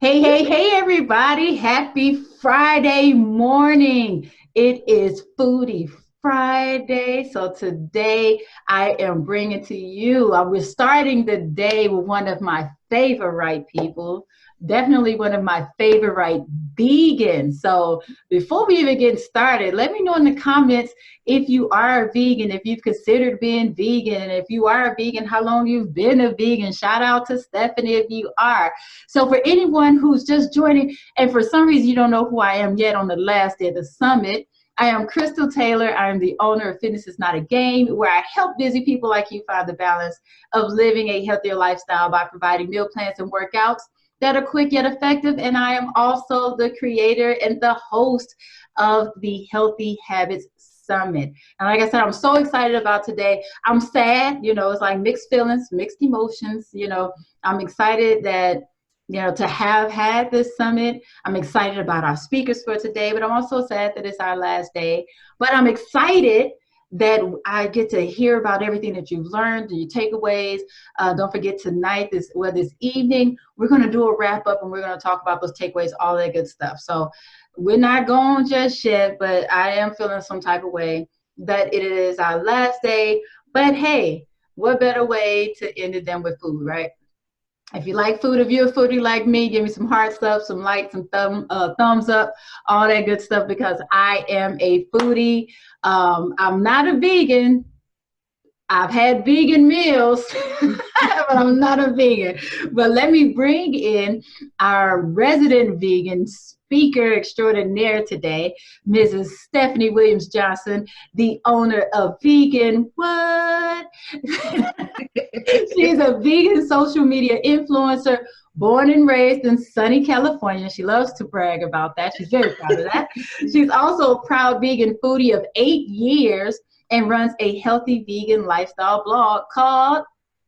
Hey, hey, hey, everybody. Happy Friday morning. It is Foodie Friday. So today I am bringing to you, we're starting the day with one of my favorite people, definitely one of my favorite vegans. So before we even get started, let me know in the comments if you are a vegan, if you've considered being vegan, and if you are a vegan, how long you've been a vegan. Shout out to Stephanie if you are. So for anyone who's just joining, and for some reason you don't know who I am yet on the last day of the summit, I am Crystal Taylor. I am the owner of Fitness is Not a Game, where I help busy people like you find the balance of living a healthier lifestyle by providing meal plans and workouts that are quick yet effective. And I am also the creator and the host of the Healthy Habits Summit. And like I said, I'm so excited about today. I'm sad, it's like mixed feelings, mixed emotions. I'm excited that to have had this summit. I'm excited about our speakers for today, but I'm also sad that it's our last day. But I'm excited that I get to hear about everything that you've learned, your takeaways. Don't forget tonight, this evening, we're going to do a wrap up and we're going to talk about those takeaways, all that good stuff. So we're not going just yet, but I am feeling some type of way that it is our last day. But hey, what better way to end it than with food, right? If you like food, if you're a foodie like me, give me some heart stuff, some likes, some thumbs up, all that good stuff, because I am a foodie. I'm not a vegan. I've had vegan meals, but I'm not a vegan. But let me bring in our resident vegan speaker extraordinaire today, Mrs. Stephanie Williams Johnson, the owner of Vegan What? She's a vegan social media influencer, born and raised in sunny California. She loves to brag about that. She's very proud of that. She's also a proud vegan foodie of 8 years and runs a healthy vegan lifestyle blog called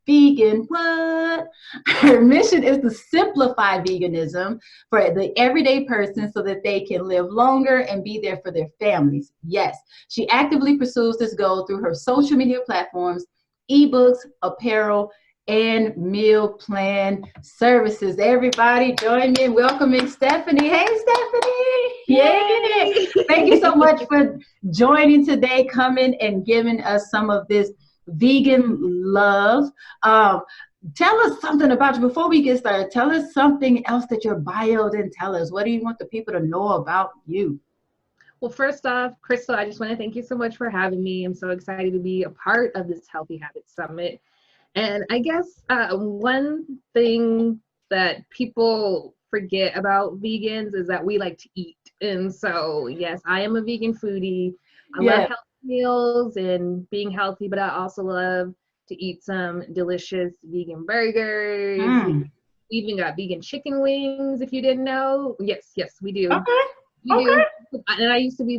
Vegan What? Her mission is to simplify veganism for the everyday person so that they can live longer and be there for their families. Yes, she actively pursues this goal through her social media platforms, ebooks, apparel, and meal plan services. Everybody join me in welcoming Stephanie. Hey, Stephanie. Yay. Thank you so much for joining today, coming and giving us some of this vegan love. Tell us something about you before we get started. Tell us something else that your bio didn't tell us. What do you want the people to know about you? Well, first off, Crystal, I just want to thank you so much for having me. I'm so excited to be a part of this Healthy Habits Summit. And I guess one thing that people forget about vegans is that we like to eat. And so, yes, I am a vegan foodie. I love healthy meals and being healthy, but I also love to eat some delicious vegan burgers. We even got vegan chicken wings, if you didn't know. Yes, we do. Okay. We do. And I used to be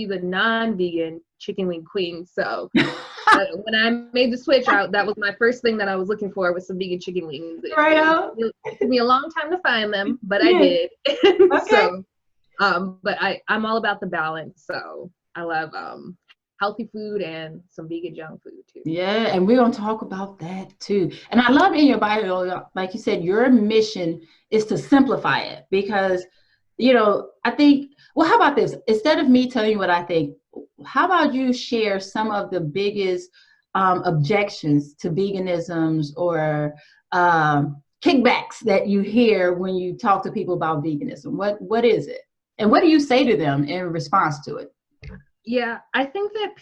the non-vegan chicken wing queen. So when I made the switch out, that was my first thing that I was looking for, was some vegan chicken wings. Right on. It took me a long time to find them, but I did. So, but I'm all about the balance. So I love healthy food and some vegan junk food too. Yeah, and we're gonna talk about that too. And I love in your bio, like you said, your mission is to simplify it because, I think, well, how about this? Instead of me telling you what I think, how about you share some of the biggest objections to veganisms or kickbacks that you hear when you talk to people about veganism? What is it? And what do you say to them in response to it? Yeah, I think that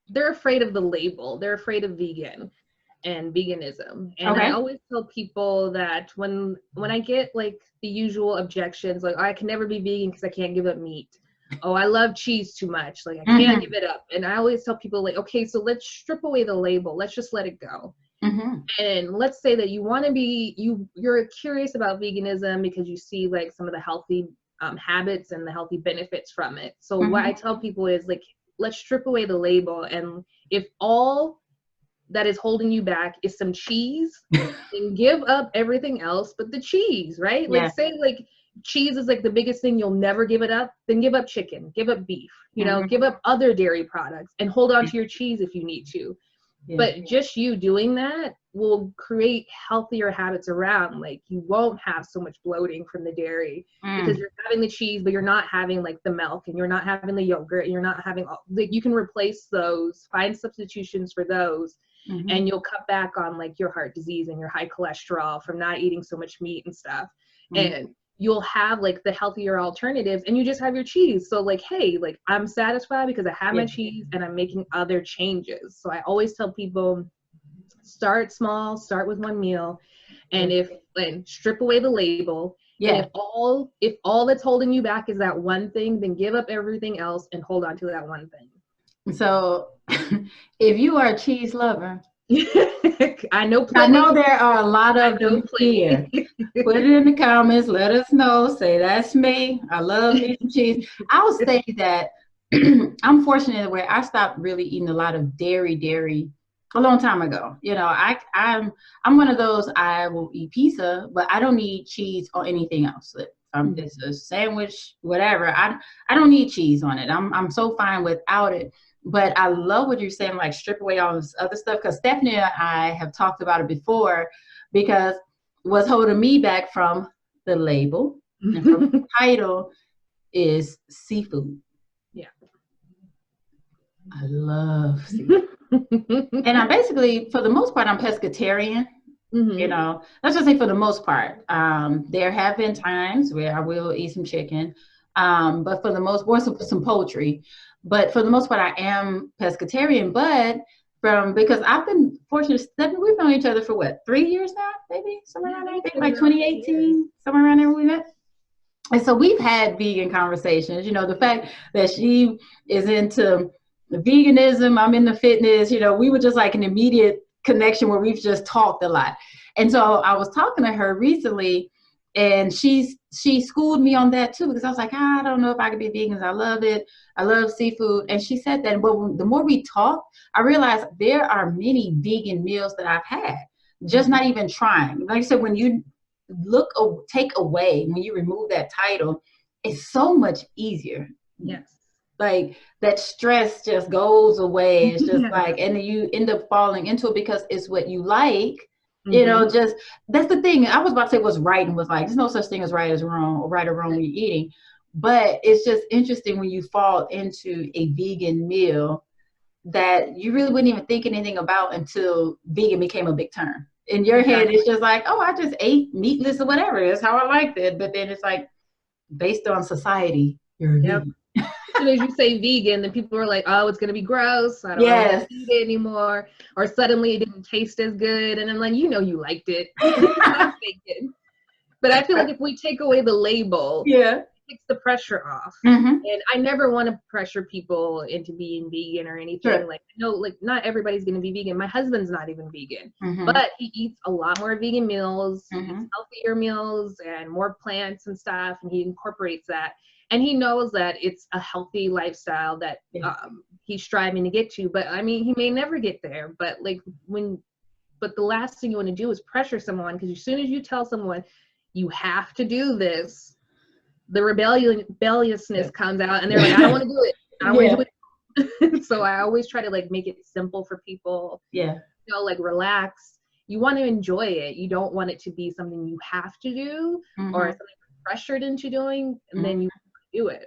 they're afraid of the label. They're afraid of vegan and veganism. And I always tell people that when I get like the usual objections, like, oh, I can never be vegan because I can't give up meat. Oh, I love cheese too much. Like, I can't give it up. And I always tell people, like, okay, so let's strip away the label. Let's just let it go. And let's say that you want to you're curious about veganism because you see like some of the healthy habits and the healthy benefits from it. So what I tell people is, like, let's strip away the label. And if all that is holding you back is some cheese, then give up everything else but the cheese, right? Like, say like cheese is like the biggest thing, you'll never give it up, then give up chicken, give up beef, give up other dairy products and hold on to your cheese if you need to. Yeah. But just you doing that will create healthier habits around. Like you won't have so much bloating from the dairy because you're having the cheese, but you're not having like the milk, and you're not having the yogurt, and you're not having all, like, you can replace those, find substitutions for those, and you'll cut back on like your heart disease and your high cholesterol from not eating so much meat and stuff. And you'll have like the healthier alternatives, and you just have your cheese. So like, hey, like I'm satisfied because I have my cheese and I'm making other changes. So I always tell people, start small, start with one meal, and strip away the label. And if all that's holding you back is that one thing, then give up everything else and hold on to that one thing. So if you are a cheese lover, I know there are a lot of them here. Put it in the comments. Let us know. Say, that's me. I love me some cheese. I will say that I'm fortunate where I stopped really eating a lot of dairy a long time ago. You know, I'm one of those, I will eat pizza, but I don't need cheese or anything else. It's a sandwich, whatever. I don't need cheese on it. I'm so fine without it. But I love what you're saying, like strip away all this other stuff, because Stephanie and I have talked about it before, because what's holding me back from the label and from the title is seafood. Yeah. I love seafood. And I'm basically, for the most part, I'm pescatarian. You know, let's just say for the most part. There have been times where I will eat some chicken, but for the most part, some poultry. But for the most part, I am pescatarian. But because I've been fortunate, Stephanie, we've known each other for what, 3 years now, maybe somewhere around there, like 2018, somewhere around there we met. And so we've had vegan conversations. You know, the fact that she is into the veganism, I'm into fitness. You know, we were just like an immediate connection where we've just talked a lot. And so I was talking to her recently, and she schooled me on that too, because I was like, I don't know if I could be vegan. I love it. I love seafood. And she said that, but the more we talk, I realized there are many vegan meals that I've had, just not even trying. Like I said, when you take away, when you remove that title, it's so much easier. Yes. Like that stress just goes away. It's just like, and then you end up falling into it because it's what you like. You know, just, that's the thing. I was about to say what's right and what's like, there's no such thing as right as wrong, or right or wrong when you're eating. But it's just interesting when you fall into a vegan meal that you really wouldn't even think anything about until vegan became a big term. In your head, it's just like, oh, I just ate meatless or whatever. That's how I liked it. But then it's like, based on society, you're vegan. As soon as you say vegan, then people are like, oh, it's going to be gross. I don't want to eat it anymore. Or suddenly it didn't taste as good. And I'm like, you know, you liked it. But I feel like if we take away the label, it takes the pressure off. And I never want to pressure people into being vegan or anything. Like, no, like not everybody's going to be vegan. My husband's not even vegan, but he eats a lot more vegan meals, he eats healthier meals and more plants and stuff. And he incorporates that. And he knows that it's a healthy lifestyle that he's striving to get to. But I mean, he may never get there. But but the last thing you want to do is pressure someone, because as soon as you tell someone you have to do this, the rebelliousness comes out, and they're like, I don't want to do it. I don't want to do it. So I always try to like make it simple for people. You know, like relax. You want to enjoy it. You don't want it to be something you have to do or something pressured into doing, and then you do it.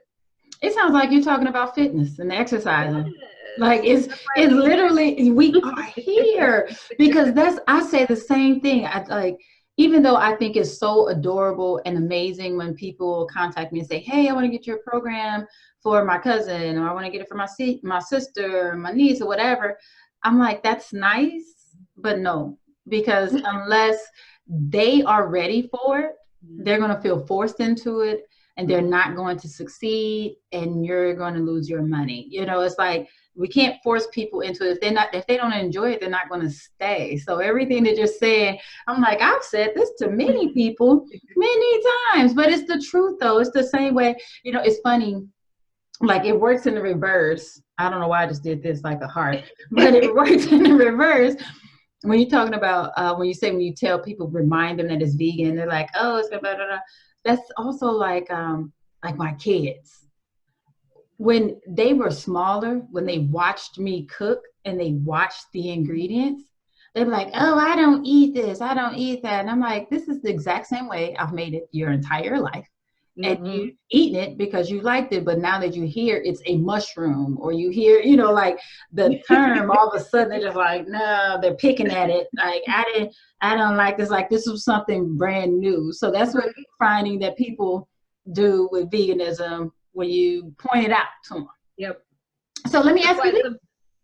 It sounds like you're talking about fitness and exercising. Like it's literally, we are here because I say the same thing. I like, even though I think it's so adorable and amazing when people contact me and say, hey, I want to get your program for my cousin, or I want to get it for my sister, or my niece, or whatever. I'm like, that's nice, but no, because unless they are ready for it, they're going to feel forced into it, and they're not going to succeed, and you're going to lose your money. You know, it's like, we can't force people into it. If they don't enjoy it, they're not going to stay. So everything that you're saying, I'm like, I've said this to many people many times, but it's the truth though. It's the same way, you know, it's funny. Like it works in the reverse. I don't know why I just did this like a heart, but it works in the reverse. When you're talking about, when you tell people, remind them that it's vegan, they're like, oh, it's blah, blah, blah. That's also like my kids. When they were smaller, when they watched me cook and they watch the ingredients, they're like, oh, I don't eat this, I don't eat that. And I'm like, this is the exact same way I've made it your entire life. And you eaten it because you liked it, but now that you hear it's a mushroom, or you hear, like the term, all of a sudden they're just like, no, they're picking at it. Like, I don't like this. Like, this was something brand new. So that's what I'm finding that people do with veganism when you point it out to them. Yep. So let me ask you this.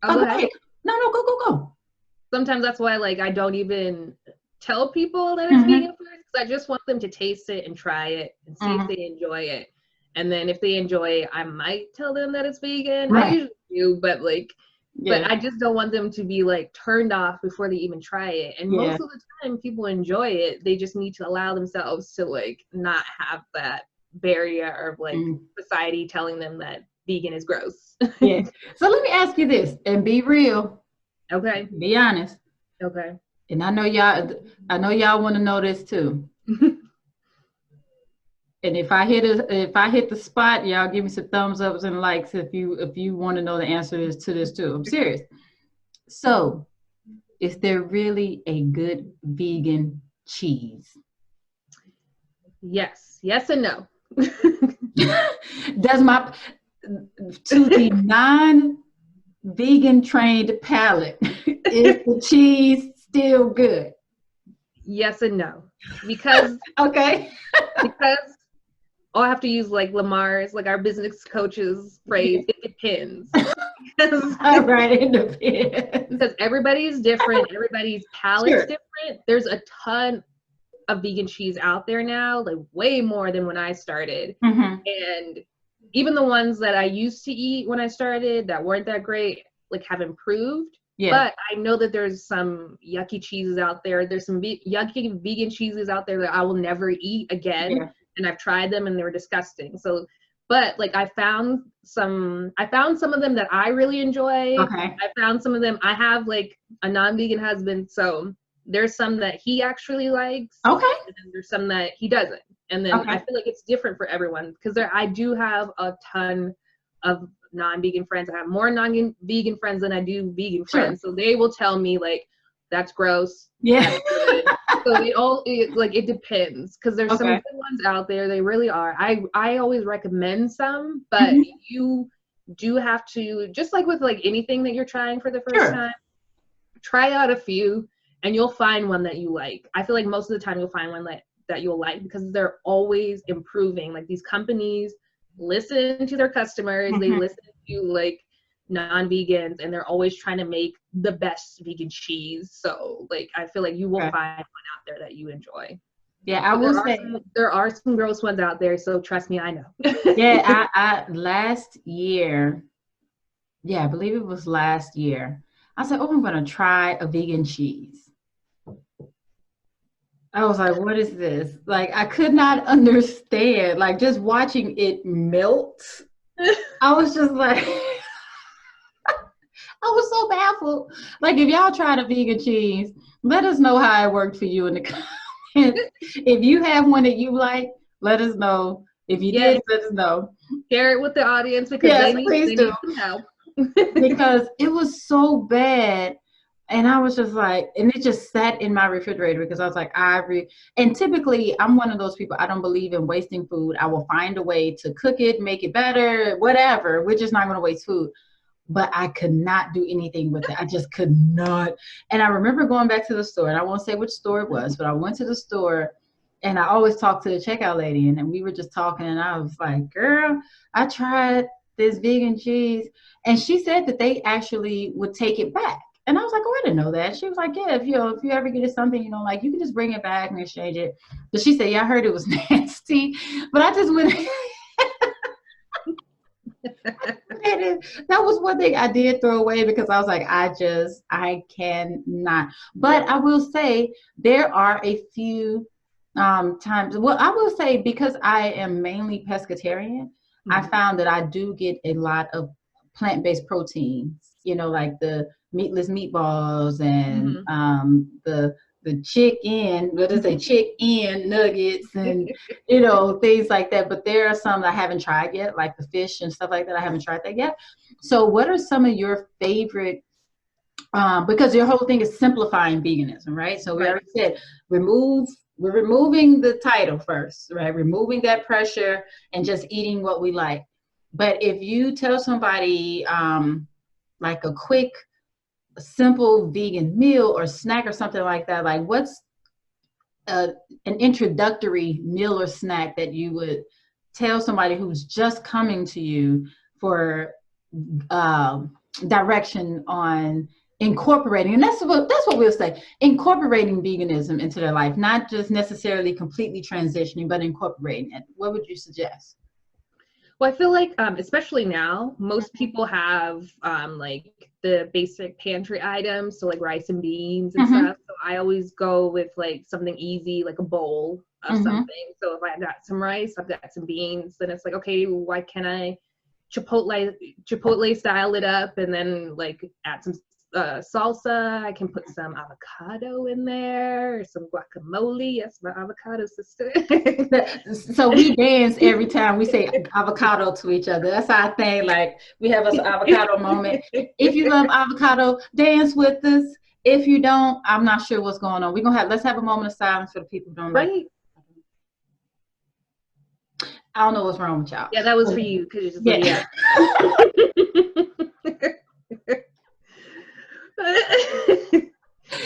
Go ahead. No, go. Sometimes that's why, like, I don't even tell people that it's vegan first, because I just want them to taste it and try it and see if they enjoy it. And then if they enjoy it, I might tell them that it's vegan. Right. I usually do, but but I just don't want them to be like turned off before they even try it. And most of the time people enjoy it. They just need to allow themselves to like not have that barrier of like society telling them that vegan is gross. Yeah. So let me ask you this, and be real. Okay. Be honest. Okay. And I know y'all want to know this too. And if I hit the spot, y'all give me some thumbs ups and likes if you want to know the answer to this too. I'm serious. So, is there really a good vegan cheese? Yes and no. To the non-vegan trained palate, is the cheese still good? Yes and no. Because because I have to use like Lamar's, like our business coach's phrase, it depends. Right, it depends. Because everybody's different, everybody's palate's different. There's a ton of vegan cheese out there now, like way more than when I started. And even the ones that I used to eat when I started that weren't that great, like have improved. But I know that there's some yucky cheeses out there. There's some yucky vegan cheeses out there that I will never eat again. And I've tried them and they were disgusting. So, but like I found some of them that I really enjoy. Okay. I found some of them. I have like a non-vegan husband, so there's some that he actually likes. Okay. And then there's some that he doesn't. And then I feel like it's different for everyone, because I do have a ton of non-vegan friends. I have more non-vegan friends than I do vegan friends. So they will tell me like, that's gross. Yeah. So it depends, because there's some good ones out there. They really are. I always recommend some, but you do have to, just like with like anything that you're trying for the first time, try out a few and you'll find one that you like. I feel like most of the time you'll find one that you'll like, because they're always improving. Like these companies listen to their customers, they listen to like non-vegans, and they're always trying to make the best vegan cheese. So like I feel like you will find one out there that you enjoy. I will say there are some gross ones out there, so trust me, I know. I last year, I believe it was last year, I said, I'm gonna try a vegan cheese. I was like, what is this? Like, I could not understand, like just watching it melt. I was just like, I was so baffled. Like, if y'all tried a vegan cheese, let us know how it worked for you in the comments. If you have one that you like, let us know. If you did, let us know. Share it with the audience, because they need some help. Because it was so bad. And I was just like, and it just sat in my refrigerator, because I was like, and typically I'm one of those people, I don't believe in wasting food. I will find a way to cook it, make it better, whatever. We're just not going to waste food. But I could not do anything with it. I just could not. And I remember going back to the store, and I won't say which store it was, but I went to the store, and I always talk to the checkout lady, and we were just talking, and I was like, girl, I tried this vegan cheese. And she said that they actually would take it back. And I was like, I didn't know that. She was like, if you ever get something you don't like, you can just bring it back and exchange it. But she said, I heard it was nasty. But I just went. That was one thing I did throw away, because I was like, I cannot. But I will say there are a few times. Well, I will say, because I am mainly pescatarian, I found that I do get a lot of plant-based proteins, like the meatless meatballs and the chicken nuggets and things like that. But there are some that I haven't tried yet, like the fish and stuff like that. I haven't tried that yet. So what are some of your favorite Because your whole thing is simplifying veganism, right? So we Right. already said we're removing the title first, right? Removing that pressure and just eating what we like. But if you tell somebody like a quick, simple vegan meal or snack or something like that, like what's an introductory meal or snack that you would tell somebody who's just coming to you for direction on incorporating, and that's what we'll say, incorporating veganism into their life, not just necessarily completely transitioning, but incorporating it. What would you suggest? Well, I feel like, especially now, most people have like the basic pantry items, so like rice and beans and Mm-hmm. stuff. So I always go with like something easy, like a bowl of Mm-hmm. something. So if I've got some rice, I've got some beans, then it's like, okay, why can't I Chipotle style it up and then like add some salsa. I can put some avocado in there, some guacamole. Yes, my avocado sister. So we dance every time we say avocado to each other. That's our thing. Like we have an avocado moment. If you love avocado, dance with us. If you don't, I'm not sure what's going on. Let's have a moment of silence for the people who don't like. Right. I don't know what's wrong with y'all. Yeah, that was for you because you just yeah.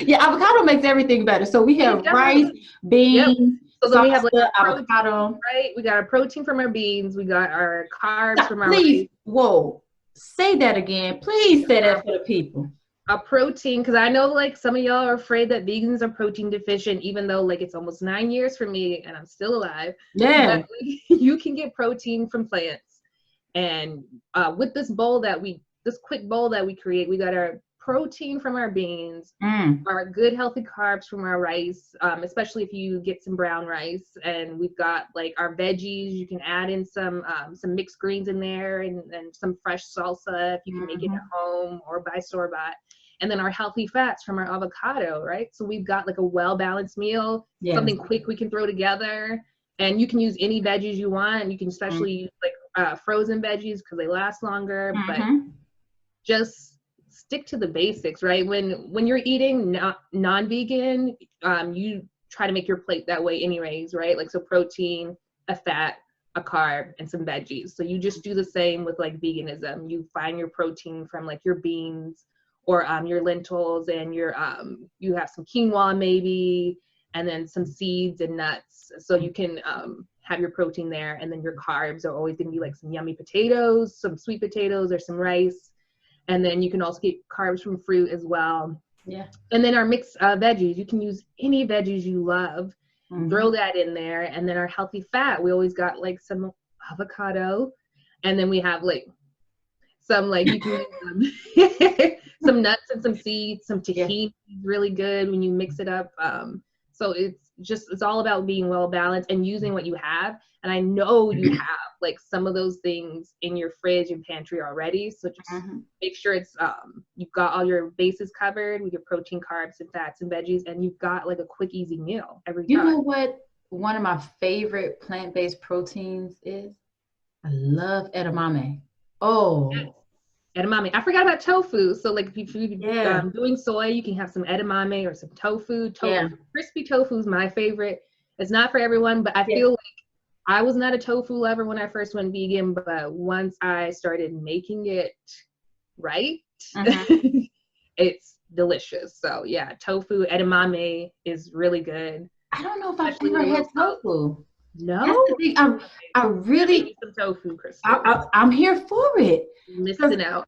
Yeah, avocado makes everything better. So we have rice, beans, yep. So then we have like avocado. Right? We got our protein from our beans. We got our carbs from our rice. Whoa. Say that again. Please say that for the people. A protein, because I know like some of y'all are afraid that vegans are protein deficient, even though like it's almost 9 years for me and I'm still alive. Yeah. But you can get protein from plants. And with this quick bowl that we create, we got our protein from our beans, our good healthy carbs from our rice, especially if you get some brown rice, and we've got like our veggies. You can add in some mixed greens in there and some fresh salsa if you can make it at home or buy store-bought. And then our healthy fats from our avocado, right? So we've got like a well-balanced meal, something quick we can throw together. And you can use any veggies you want. You can especially use like frozen veggies because they last longer, but just stick to the basics, right? When you're eating non-vegan, you try to make your plate that way anyways, right? Like, so protein, a fat, a carb, and some veggies. So you just do the same with like veganism. You find your protein from like your beans or your lentils, and you have some quinoa maybe, and then some seeds and nuts. So you can have your protein there, and then your carbs are always gonna be like some yummy potatoes, some sweet potatoes, or some rice. And then you can also get carbs from fruit as well. Yeah. And then our mixed veggies, you can use any veggies you love, throw that in there. And then our healthy fat, we always got like some avocado, and then we have like some like you can use some nuts and some seeds, some tahini is really good when you mix it up. So it's all about being well balanced and using what you have. And I know you have like some of those things in your fridge and pantry already. So just make sure it's you've got all your bases covered with your protein, carbs, and fats and veggies, and you've got like a quick, easy meal every time. You know what one of my favorite plant-based proteins is? I love edamame. Oh. Yes. Edamame. I forgot about tofu. So like if you're doing soy, you can have some edamame or some tofu. Crispy tofu is my favorite. It's not for everyone, but I feel like I was not a tofu lover when I first went vegan, but once I started making it right, it's delicious. So yeah, tofu, edamame is really good. I don't know if I've ever had tofu. No, I really some tofu, Crystal. I'm here for it. Missing out.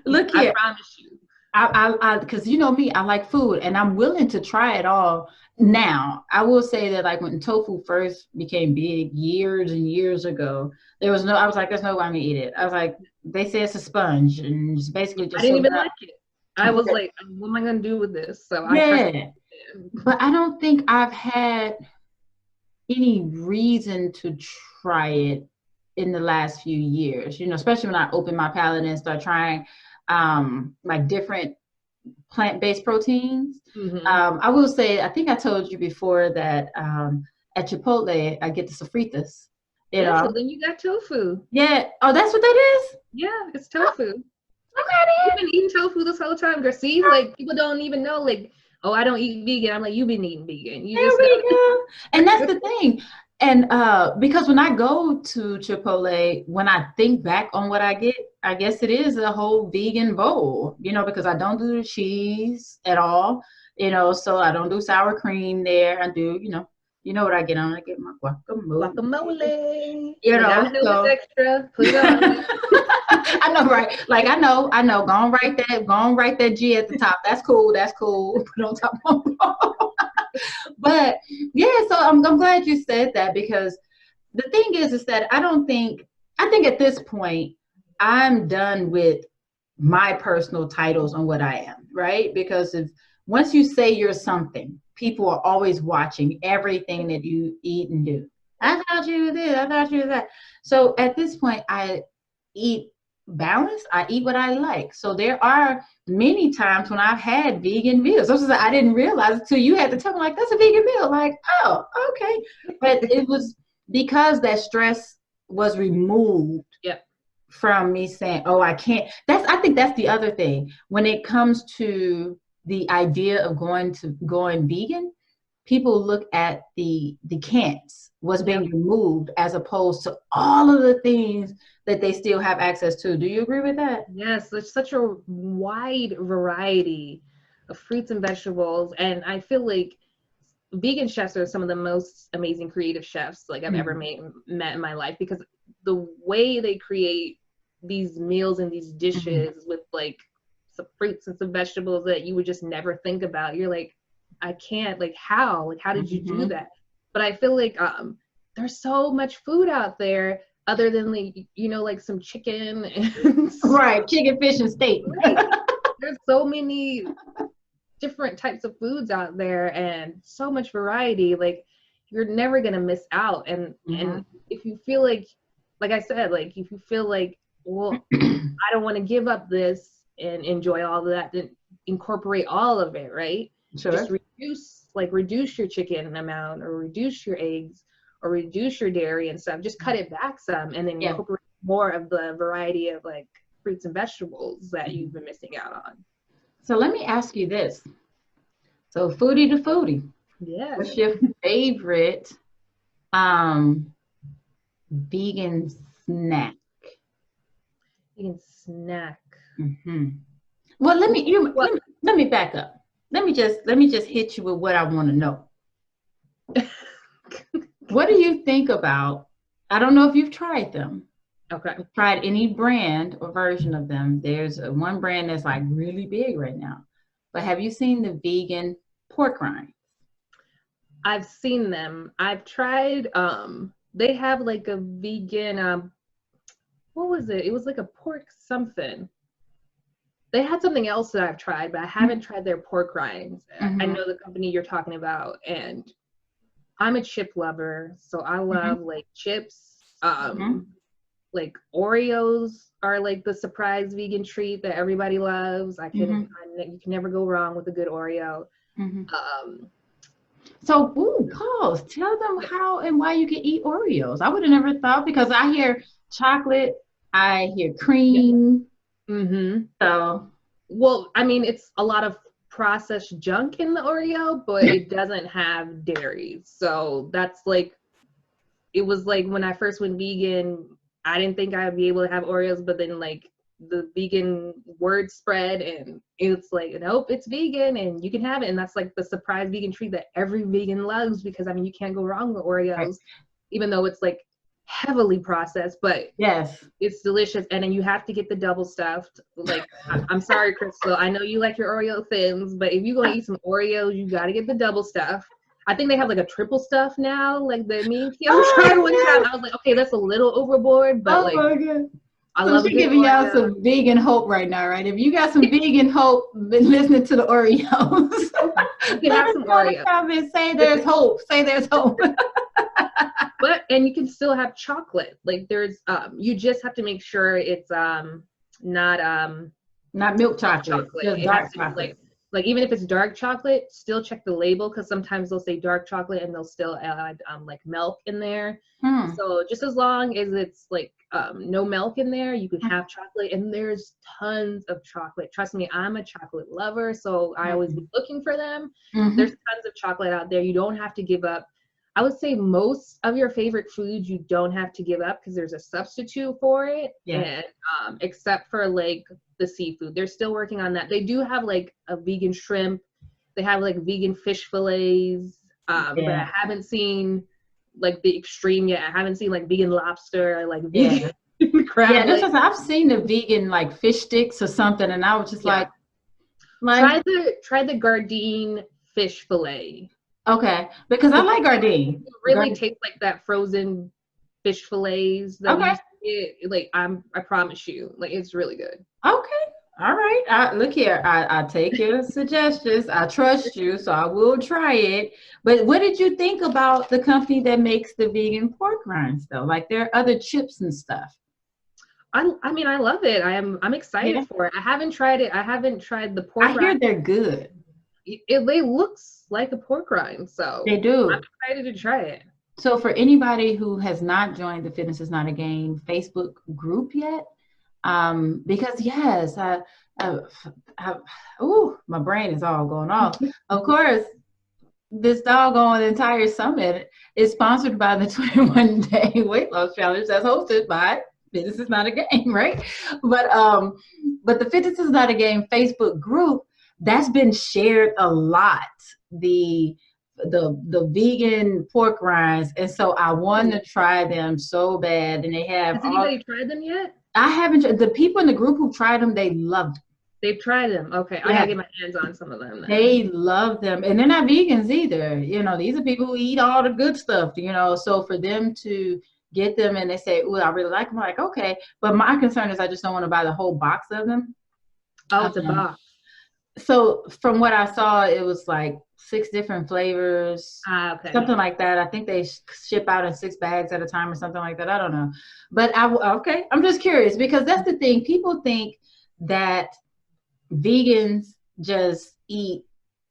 Look here, I promise you. I because you know me, I like food, and I'm willing to try it all. Now, I will say that like when tofu first became big years and years ago, I was like, there's no way I'm gonna eat it. I was like, they say it's a sponge, and it's basically just. I didn't even like it. I was like, what am I gonna do with this? So but I don't think I've had any reason to try it in the last few years, you know, especially when I open my palate and start trying like different plant-based proteins. I will say, I think I told you before that at Chipotle, I get the sofritas. So then you got tofu. Yeah. Oh, that's what that is? Yeah, it's tofu. You've been eating tofu this whole time, girl. See, like people don't even know, like, oh, I don't eat vegan. I'm like, you've been eating vegan. You There just we go. And that's the thing. And because when I go to Chipotle, when I think back on what I get, I guess it is a whole vegan bowl, because I don't do the cheese at all, so I don't do sour cream there. I do, what I get on. I get my guacamole. Guacamole. I know so it's extra. Put it on. I know, right? Like I know. Go on, write that G at the top. That's cool. Put on top of my But yeah, so I'm glad you said that, because the thing is that I think at this point I'm done with my personal titles on what I am, right? Because once you say you're something, people are always watching everything that you eat and do. I thought you were this, I thought you were that. So at this point, I eat balanced. I eat what I like. So there are many times when I've had vegan meals. I didn't realize it until you had to tell me, like, that's a vegan meal. Like, oh, okay. But it was because that stress was removed from me saying, oh, I can't. I think that's the other thing. When it comes to the idea of going vegan, people look at the can'ts, what's being removed, as opposed to all of the things that they still have access to. Do you agree with that? Yes, there's such a wide variety of fruits and vegetables, and I feel like vegan chefs are some of the most amazing creative chefs like I've ever met in my life, because the way they create these meals and these dishes with like some fruits and some vegetables that you would just never think about. You're like, I can't, like, how did you do that? But I feel like there's so much food out there other than like some chicken and right, chicken, fish, and steak. Right. There's so many different types of foods out there and so much variety. Like, you're never gonna miss out. And if you feel like I said, like, if you feel like, well, I don't want to give up this and enjoy all of that, then incorporate all of it, right? Sure. Just reduce your chicken amount, or reduce your eggs, or reduce your dairy and stuff. Just cut it back some, and then incorporate more of the variety of like fruits and vegetables that you've been missing out on. So let me ask you this. So foodie to foodie. Yeah. What's your favorite vegan snack? Vegan snack. Well, let me back up. Let me just hit you with what I want to know. What do you think about? I don't know if you've tried them. Okay. Tried any brand or version of them. There's one brand that's like really big right now. But have you seen the vegan pork rinds? I've seen them. I've tried. They have like a vegan. What was it? It was like a pork something. They had something else that I've tried, but I haven't tried their pork rinds. I know the company you're talking about, and I'm a chip lover, so I love like chips. Like Oreos are like the surprise vegan treat that everybody loves. You can never go wrong with a good Oreo. So, pause. Tell them how and why you can eat Oreos. I would have never thought, because I hear chocolate, I hear cream. So, well, I mean, it's a lot of processed junk in the Oreo, but it doesn't have dairy. So that's like, it was like when I first went vegan, I didn't think I would be able to have Oreos, but then like the vegan word spread, and it's like, nope, it's vegan and you can have it. And that's like the surprise vegan treat that every vegan loves, because I mean, you can't go wrong with Oreos, even though it's like heavily processed, but yes, it's delicious. And then you have to get the double stuffed. Like, I'm sorry, Crystal, I know you like your Oreo thins, but if you're gonna eat some Oreos, you got to get the double stuff. I think they have like a triple stuff now, like the mean tried one time. I was like, okay, that's a little overboard, but my God. I love she's giving y'all some vegan hope right now, right? If you got some vegan hope, been listening to the Oreos. You can have some Oreos. Comments, say there's hope. Say there's hope. And you can still have chocolate. Like there's you just have to make sure it's not milk chocolate. Just dark chocolate. Like even if it's dark chocolate, still check the label, because sometimes they'll say dark chocolate and they'll still add like milk in there. So just as long as it's like no milk in there, you can have chocolate. And there's tons of chocolate. Trust me, I'm a chocolate lover, so I always be looking for them. There's tons of chocolate out there. You don't have to give up. I would say most of your favorite foods you don't have to give up, because there's a substitute for it. And except for like the seafood, they're still working on that. They do have like a vegan shrimp. They have like vegan fish fillets. But I haven't seen like the extreme yet. I haven't seen like vegan lobster or like vegan crab. Yeah, this is, I've seen the vegan like fish sticks or something, and I was just like try the Gardein fish fillet. Okay, because I like Gardein. It really tastes like that frozen fish fillets that we used to get. Like I promise you, like it's really good. Okay, all right. Look here, I take your suggestions. I trust you, so I will try it. But what did you think about the company that makes the vegan pork rinds, though? Like there are other chips and stuff. I mean, I love it. I'm excited for it. I haven't tried it. I haven't tried the pork rind. I hear they're good. They looks like a pork rind, so they do. I'm excited to try it. So for anybody who has not joined the Fitness is Not a Game Facebook group yet, because yes, my brain is all going off. Of course, this doggone entire summit is sponsored by the 21-day weight loss challenge that's hosted by Fitness is Not a Game, right? But the Fitness is Not a Game Facebook group, that's been shared a lot, the vegan pork rinds, and so I want to try them so bad. And they have. Has anybody tried them yet? I haven't. The people in the group who tried them, they loved them. They've tried them. Okay, I gotta get my hands on some of them then. They love them, and they're not vegans either. You know, these are people who eat all the good stuff. You know, so for them to get them and they say, "Ooh, I really like them," I'm like, okay. But my concern is I just don't want to buy the whole box of them. Oh, it's a box. So from what I saw, it was like 6 different flavors, something like that. I think they ship out in 6 bags at a time or something like that. I don't know. But I'm just curious, because that's the thing. People think that vegans just eat,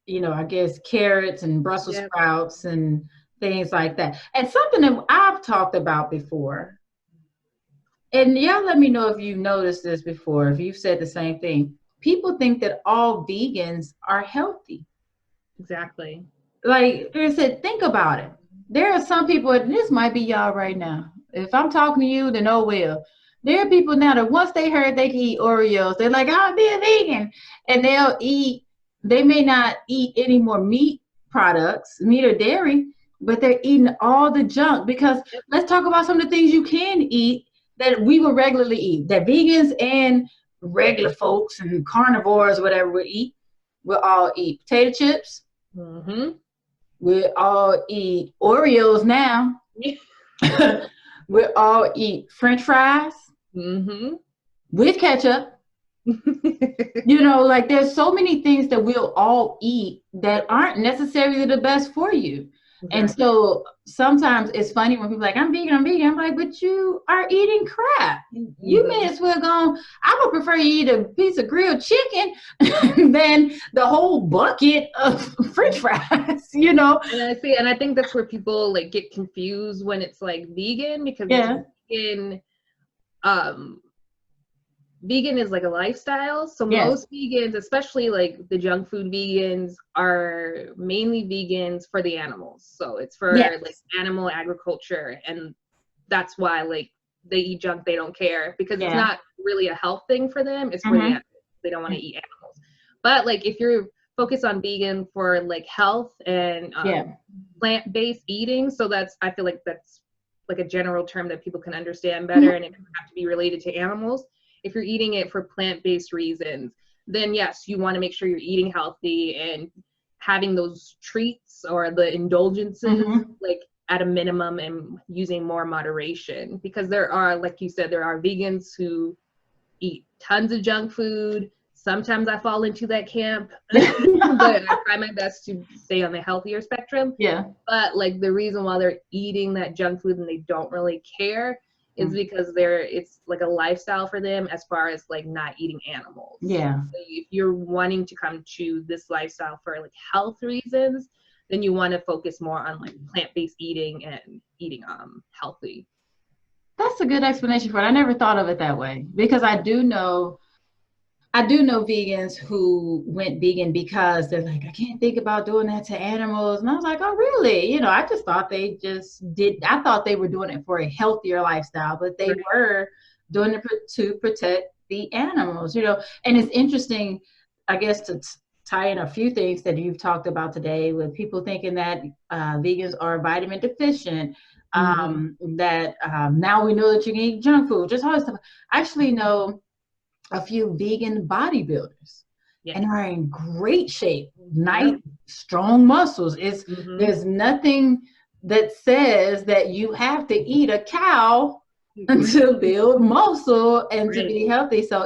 you know, I guess carrots and Brussels sprouts and things like that. And something that I've talked about before, and y'all let me know if you've noticed this before, if you've said the same thing. People think that all vegans are healthy. Exactly. Like I said, think about it. There are some people, and this might be y'all right now. If I'm talking to you, then oh well. There are people now that once they heard they can eat Oreos, they're like, I'll be a vegan. And they may not eat any more meat products, meat or dairy, but they're eating all the junk. Because let's talk about some of the things you can eat that we would regularly eat, that vegans and regular folks and carnivores, whatever, we eat. We'll all eat potato chips. We'll all eat Oreos now. We'll all eat French fries with ketchup. You know, like there's so many things that we'll all eat that aren't necessarily the best for you. And so sometimes it's funny when people are like, I'm vegan. I'm like, but you are eating crap. You may as well go, I would prefer you eat a piece of grilled chicken than the whole bucket of French fries, you know? And I think that's where people like get confused when it's like vegan, because vegan is like a lifestyle. So most vegans, especially like the junk food vegans, are mainly vegans for the animals. So it's for like animal agriculture. And that's why like they eat junk, they don't care, because it's not really a health thing for them. It's for the animals. They don't want to eat animals. But like if you're focused on vegan for like health and plant-based eating, so I feel like that's like a general term that people can understand better, and it doesn't have to be related to animals. If you're eating it for plant-based reasons, then yes, you want to make sure you're eating healthy and having those treats or the indulgences like at a minimum, and using more moderation, because there are, like you said, there are vegans who eat tons of junk food. Sometimes I fall into that camp, but I try my best to stay on the healthier spectrum. But like the reason why they're eating that junk food and they don't really care is because it's like a lifestyle for them as far as like not eating animals. Yeah. So if you're wanting to come to this lifestyle for like health reasons, then you want to focus more on like plant-based eating and eating healthy. That's a good explanation for it. I never thought of it that way, because I do know vegans who went vegan because they're like, I can't think about doing that to animals. And I was like, oh, really? You know, I just thought they I thought they were doing it for a healthier lifestyle, but they were doing it to protect the animals, you know. And it's interesting, I guess, to tie in a few things that you've talked about today, with people thinking that vegans are vitamin deficient, that now we know that you can eat junk food, just all this stuff. I actually know a few vegan bodybuilders and are in great shape, nice, strong muscles. There's nothing that says that you have to eat a cow to build muscle and to be healthy. So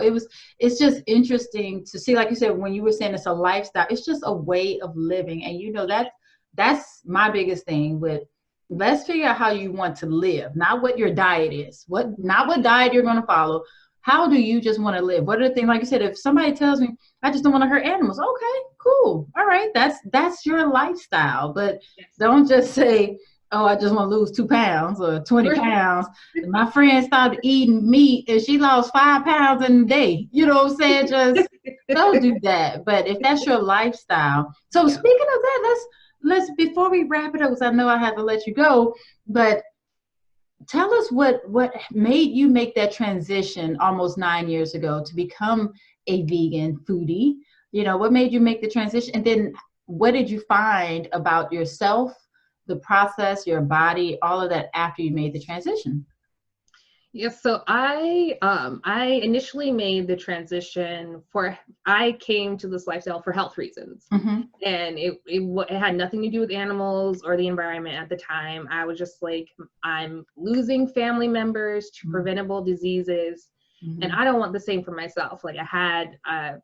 it's just interesting to see, like you said, when you were saying it's a lifestyle, it's just a way of living. And you know, that's my biggest thing with, let's figure out how you want to live, not what your diet is, not what diet you're going to follow. How do you just want to live? What are the things, like you said, if somebody tells me, I just don't want to hurt animals, okay, cool. All right, that's your lifestyle. But don't just say, oh, I just want to lose 2 pounds or 20 pounds. And my friend started eating meat and she lost 5 pounds in a day. You know what I'm saying? Just don't do that. But if that's your lifestyle. So speaking of that, let's before we wrap it up, because I know I have to let you go, but tell us what made you make that transition almost 9 years ago to become a vegan foodie. You know, what made you make the transition? And then what did you find about yourself, the process, your body, all of that after you made the transition? Yes, so I initially made the transition I came to this lifestyle for health reasons. And it had nothing to do with animals or the environment at the time. I was just like, I'm losing family members to preventable diseases, and I don't want the same for myself. Like, I had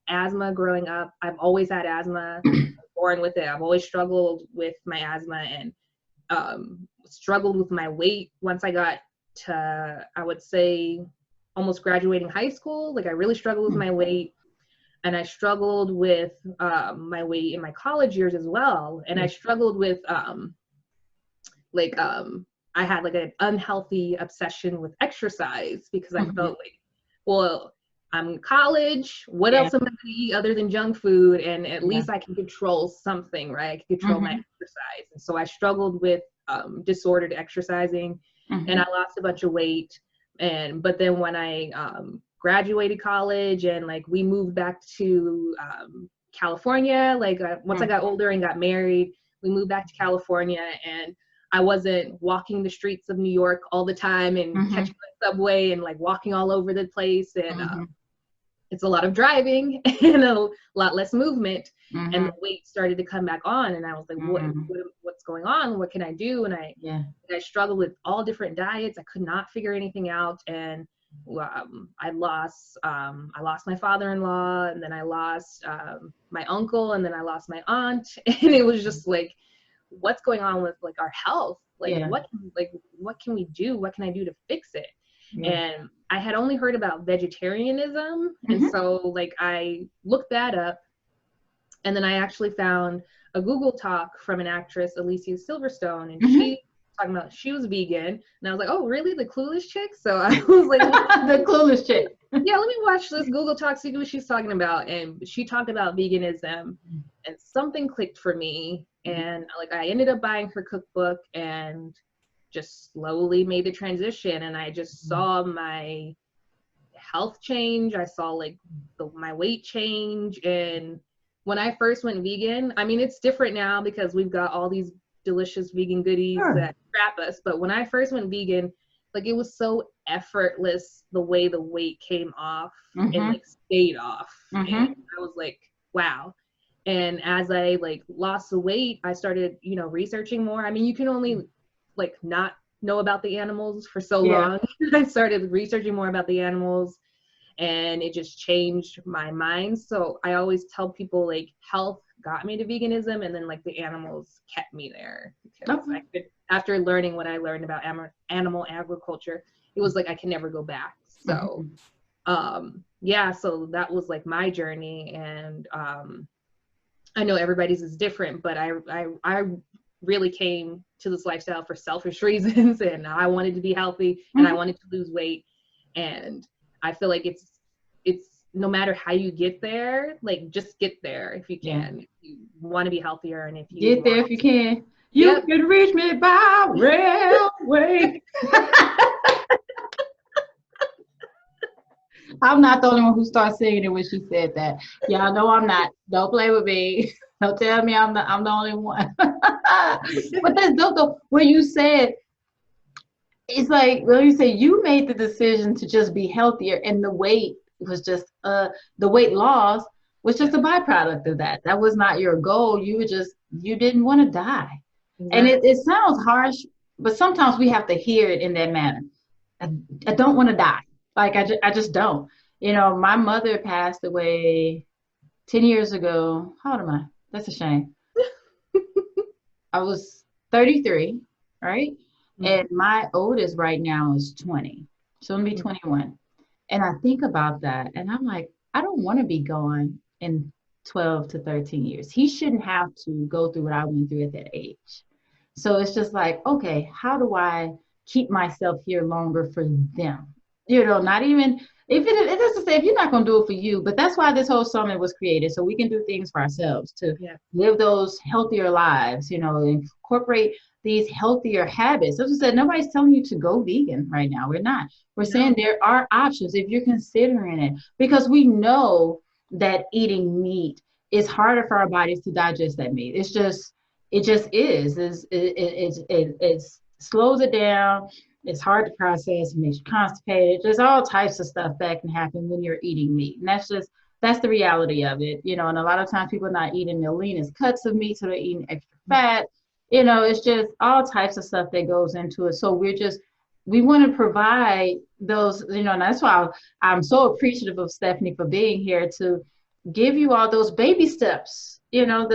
asthma growing up. I've always had asthma. I was born with it. I've always struggled with my asthma and struggled with my weight once I got to, I would say, almost graduating high school. Like, I really struggled with my weight, and I struggled with my weight in my college years as well. And I struggled with I had like an unhealthy obsession with exercise, because I felt like, well, I'm in college, what else am I going to eat other than junk food? And at least I can control something, right? I can control my exercise. And so I struggled with disordered exercising. And I lost a bunch of weight. But then when I graduated college and like we moved back to California, like once I got older and got married, we moved back to California, and I wasn't walking the streets of New York all the time and catching the subway and like walking all over the place. And it's a lot of driving and a lot less movement. And the weight started to come back on, and I was like, what's going on? What can I do? And I struggled with all different diets. I could not figure anything out. And I lost my father-in-law, and then I lost my uncle, and then I lost my aunt. And it was just like, what's going on with like our health? Like, what can we do? What can I do to fix it? And I had only heard about vegetarianism. And so like I looked that up, and then I actually found a Google talk from an actress, Alicia Silverstone, and she talking about she was vegan. And I was like, oh, really? The Clueless chick? So I was like, the Clueless chick. Yeah, let me watch this Google talk, see what she's talking about. And she talked about veganism, and something clicked for me. And like I ended up buying her cookbook and just slowly made the transition. And I just saw my health change. I saw like my weight change. And when I first went vegan, I mean, it's different now because we've got all these delicious vegan goodies that trap us. But when I first went vegan, like it was so effortless the way the weight came off and like stayed off. And I was like, wow. And as I like lost the weight, I started, you know, researching more. I mean, you can only like not know about the animals for so long. I started researching more about the animals, and it just changed my mind. So I always tell people like health got me to veganism, and then like the animals kept me there because I could, after learning what I learned about animal agriculture, it was like I can never go back. So yeah, so that was like my journey, and I know everybody's is different, but I really came to this lifestyle for selfish reasons, and I wanted to be healthy and I wanted to lose weight, and I feel like it's no matter how you get there, like just get there if you can. If you want to be healthier, and if you get there if you can. You can reach me by railway. I'm not the only one who started singing it when she said that. Y'all know I'm not. Don't play with me. Don't tell me I'm the only one. But that's dope though. When you said, it's like, when you say you made the decision to just be healthier, and the weight was just the weight loss was just a byproduct of that. That was not your goal. You didn't want to die. And it sounds harsh, but sometimes we have to hear it in that manner. I don't want to die. Like, I just don't. You know, my mother passed away 10 years ago. How old am I? That's a shame. I was 33, right? And my oldest right now is 20. So I'm going to be 21. And I think about that, and I'm like, I don't want to be gone in 12 to 13 years. He shouldn't have to go through what I went through at that age. So it's just like, okay, how do I keep myself here longer for them? You know, not even, if it doesn't say if you're not going to do it for you, but that's why this whole summit was created, so we can do things for ourselves to live those healthier lives, you know, incorporate these healthier habits. As I said, nobody's telling you to go vegan right now. We're not. We're saying there are options if you're considering it, because we know that eating meat is harder for our bodies to digest that meat. It just is. It slows it down. It's hard to process. It makes you constipated. There's all types of stuff that can happen when you're eating meat. And that's the reality of it. You know, and a lot of times people are not eating the leanest cuts of meat, so they're eating extra fat. You know, it's just all types of stuff that goes into it. So we want to provide those, you know, and that's why I'm so appreciative of Stephanie for being here to give you all those baby steps, you know,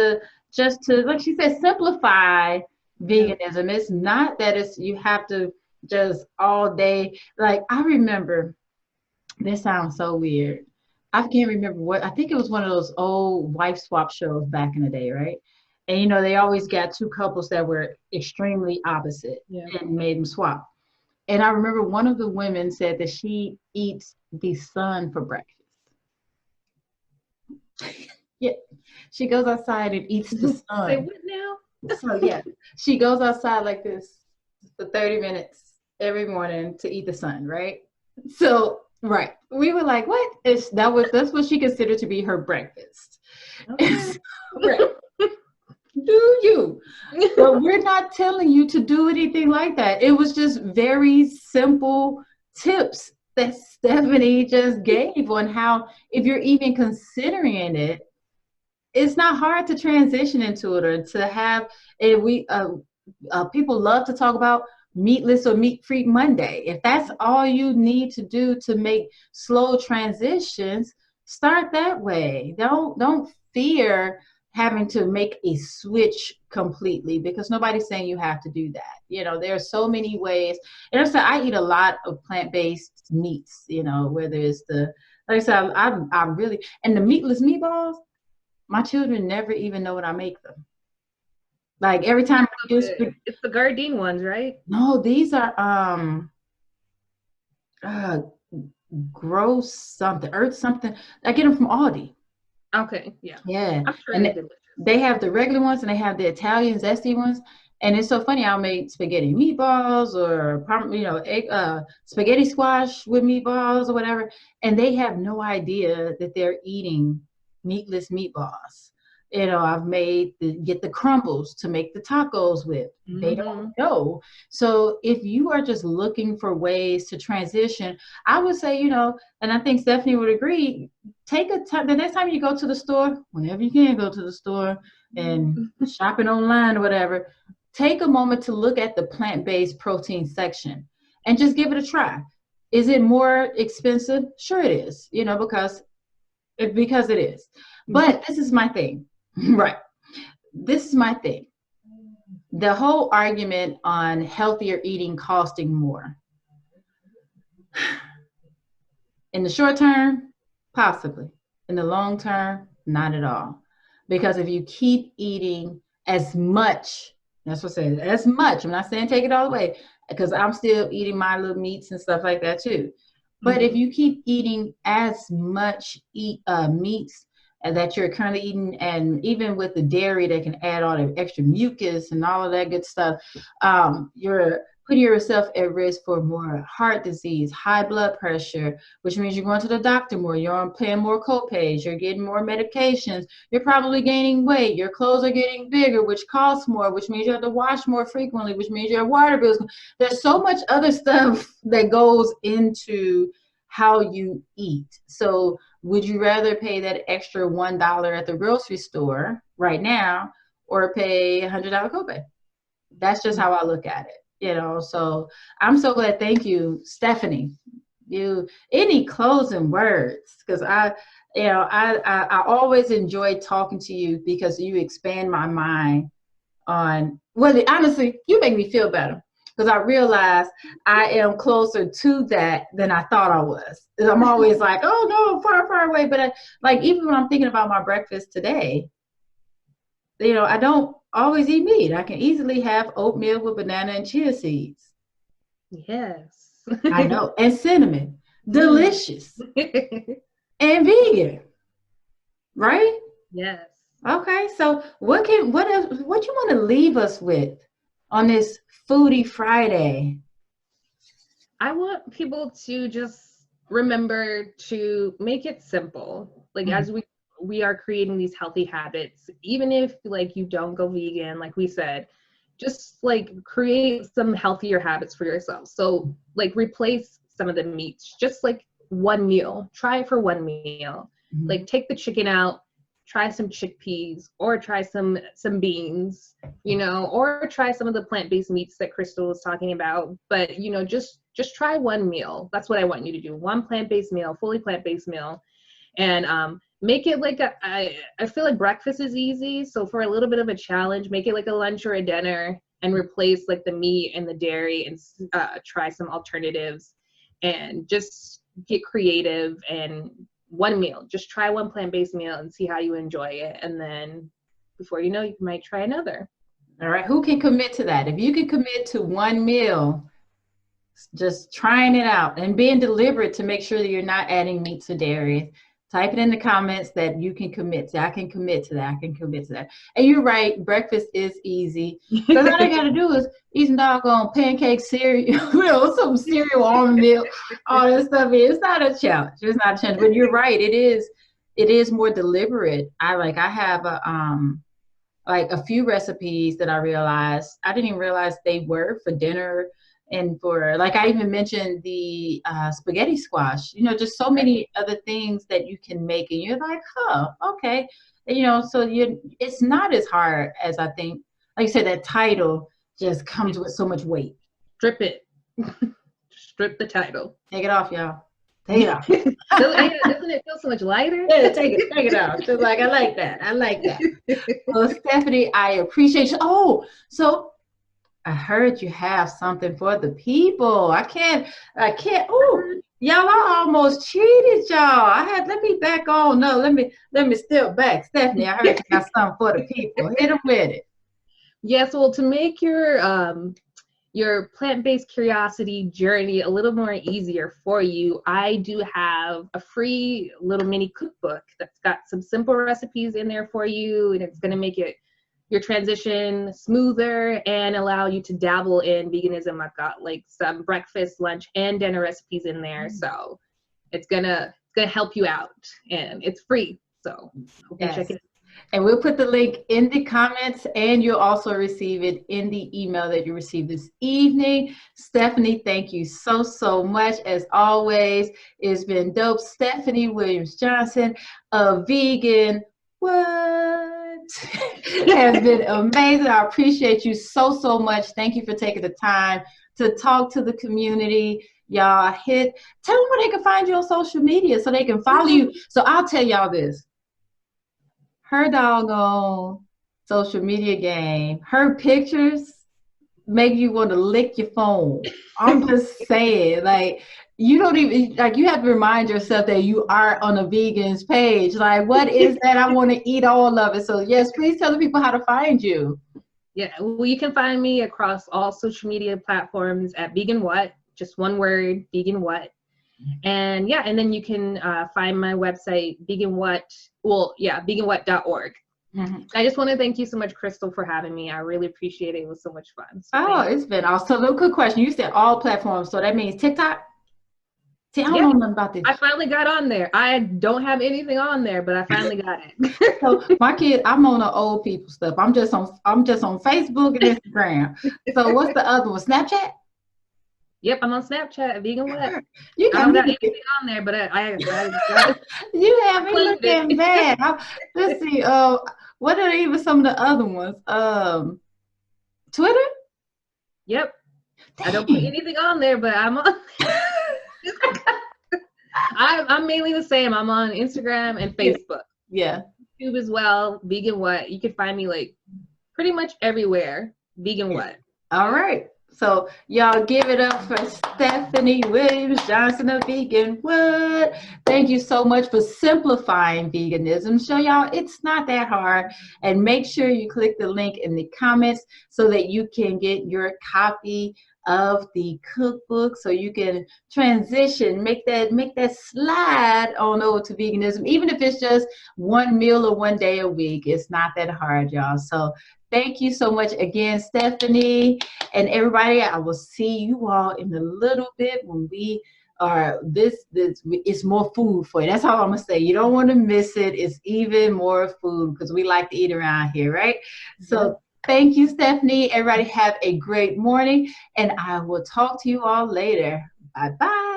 just to, like she said, simplify veganism. It's not that you have to just all day. Like, I remember, this sounds so weird. I can't remember I think it was one of those old wife swap shows back in the day, right? And, you know, they always got two couples that were extremely opposite and made them swap. And I remember one of the women said that she eats the sun for breakfast. She goes outside and eats the sun. Say what now? So she goes outside like this for 30 minutes every morning to eat the sun, right? So, we were like, what? That's what she considered to be her breakfast. Okay. Do you? But we're not telling you to do anything like that. It was just very simple tips that Stephanie just gave on how, if you're even considering it, it's not hard to transition into it, or to have people love to talk about meatless or meat-free Monday. If that's all you need to do to make slow transitions, start that way. Don't fear having to make a switch completely, because nobody's saying you have to do that. You know, there are so many ways. And I eat a lot of plant-based meats, you know, whether it's like I said, I'm really, and the meatless meatballs, my children never even know what I make them. Like, every time I do, it's the Gardein ones, right? No, these are gross something, earth something. I get them from Aldi. Okay, yeah. I'm sure and they have the regular ones, and they have the Italian zesty ones. And it's so funny, I'll make spaghetti meatballs, or egg, spaghetti squash with meatballs or whatever, and they have no idea that they're eating meatless meatballs. You know, I've get the crumbles to make the tacos with. They don't know. So if you are just looking for ways to transition, I would say, you know, and I think Stephanie would agree, take a time, the next time you go to the store, whenever you can go to the store and shopping online or whatever, take a moment to look at the plant-based protein section and just give it a try. Is it more expensive? Sure it is, you know, because it is. But this is my thing. Right. This is my thing. The whole argument on healthier eating costing more. In the short term, possibly. In the long term, not at all. Because if you keep eating as much, that's what I said, as much, I'm not saying take it all away, because I'm still eating my little meats and stuff like that too. But if you keep eating as much meats that you're currently eating, and even with the dairy that can add all the extra mucus and all of that good stuff, you're putting yourself at risk for more heart disease, high blood pressure, which means you're going to the doctor more, you're paying more copays, you're getting more medications, you're probably gaining weight, your clothes are getting bigger, which costs more, which means you have to wash more frequently, which means your water bills. There's so much other stuff that goes into how you eat. So would you rather pay that extra $1 at the grocery store right now or pay $100 copay? That's just how I look at it. So I'm so glad. Thank you, Stephanie. Any closing words? Because I always enjoy talking to you because you expand my mind on, well, honestly, you make me feel better because I realize I am closer to that than I thought I was. I'm always like, oh no, far, far away. But even when I'm thinking about my breakfast today, I don't always eat meat. I can easily have oatmeal with banana and chia seeds. Yes. I know. And cinnamon. Delicious. And vegan. Right? Yes. Okay. So what you want to leave us with on this Foodie Friday? I want people to just remember to make it simple. Like as we are creating these healthy habits, even if you don't go vegan, like we said, just create some healthier habits for yourself. So replace some of the meats, just one meal, try it for one meal. Take the chicken out, try some chickpeas, or try some beans, or try some of the plant-based meats that Crystal was talking about. But just try one meal. That's what I want you to do. One plant-based meal, fully plant-based meal. And make it I feel like breakfast is easy. So for a little bit of a challenge, make it like a lunch or a dinner and replace the meat and the dairy and try some alternatives and just get creative. And one meal, just try one plant-based meal and see how you enjoy it. And then before you know, you might try another. All right. Who can commit to that? If you can commit to one meal, just trying it out and being deliberate to make sure that you're not adding meats or dairy, type it in the comments that you can commit to. I can commit to that. I can commit to that. And you're right. Breakfast is easy. Because all I got to do is eat some doggone pancake cereal, some cereal, almond milk, all that stuff. It's not a challenge. It's not a challenge. But you're right. It is more deliberate. I have a few recipes that I realized I didn't even realize they were for dinner. And for I even mentioned the spaghetti squash, just so many other things that you can make, and you're like, oh, okay, so it's not as hard as I think. Like you said, that title just comes with so much weight. Strip it, strip the title. Take it off, y'all. Take it off. Doesn't it feel so much lighter? Yeah, take it off. Just I like that. I like that. Well, Stephanie, I appreciate you. Oh, so. I heard you have something for the people. I can't. Oh, y'all, I almost cheated y'all. Let me back on. No, let me step back. Stephanie, I heard you got something for the people. Hit them with it. Yes, well, to make your plant-based curiosity journey a little more easier for you, I do have a free little mini cookbook that's got some simple recipes in there for you, and it's going to make your transition smoother and allow you to dabble in veganism. I've got some breakfast, lunch, and dinner recipes in there. So it's gonna help you out, and it's free. So yes. Check it out. And we'll put the link in the comments, and you'll also receive it in the email that you received this evening. Stephanie, thank you so, so much. As always, it's been dope. Stephanie Williams-Johnson, a vegan. What? Has been amazing. I appreciate you so, so much. Thank you for taking the time to talk to the community. Y'all tell them where they can find you on social media so they can follow you. So I'll tell y'all this. her doggone social media game, her pictures make you want to lick your phone. I'm just saying, like, you don't even, like, you have to remind yourself that you are on a vegan's page. Like, what is that? I want to eat all of it. So yes, please tell the people how to find you. Yeah, well, you can find me across all social media platforms at Vegan What, just one word, Vegan What. And yeah, and then you can find my website, veganwhat.org. Mm-hmm. I just want to thank you so much, Crystal, for having me. I really appreciate it. It was so much fun. So it's been awesome. So, quick question. You said all platforms, so that means TikTok? See, I don't know nothing about this. I finally got on there. I don't have anything on there, but I finally got it. So my kid, I'm on the old people stuff. I'm just on Facebook and Instagram. So what's the other one? Snapchat? Yep, I'm on Snapchat. Vegan What? You I don't got anything on there, but I you have me looking bad. Let's see. What are even some of the other ones? Twitter? Yep. Dang. I don't put anything on there, but I'm on. I'm mainly the same. I'm on Instagram and Facebook. Yeah. YouTube as well. Vegan What? You can find me like pretty much everywhere. Vegan What? All right. So y'all give it up for Stephanie Williams Johnson of Vegan What? Thank you so much for simplifying veganism. Show y'all it's not that hard. And make sure you click the link in the comments so that you can get your copy of the cookbook so you can transition, make that slide on over to veganism, even if it's just one meal or one day a week. It's not that hard, y'all. So thank you so much again, Stephanie, and everybody. I will see you all in a little bit when we are this it's more food for you. That's all I'm gonna say. You don't want to miss it. It's even more food because we like to eat around here, right? So thank you, Stephanie. Everybody have a great morning, and I will talk to you all later. Bye-bye.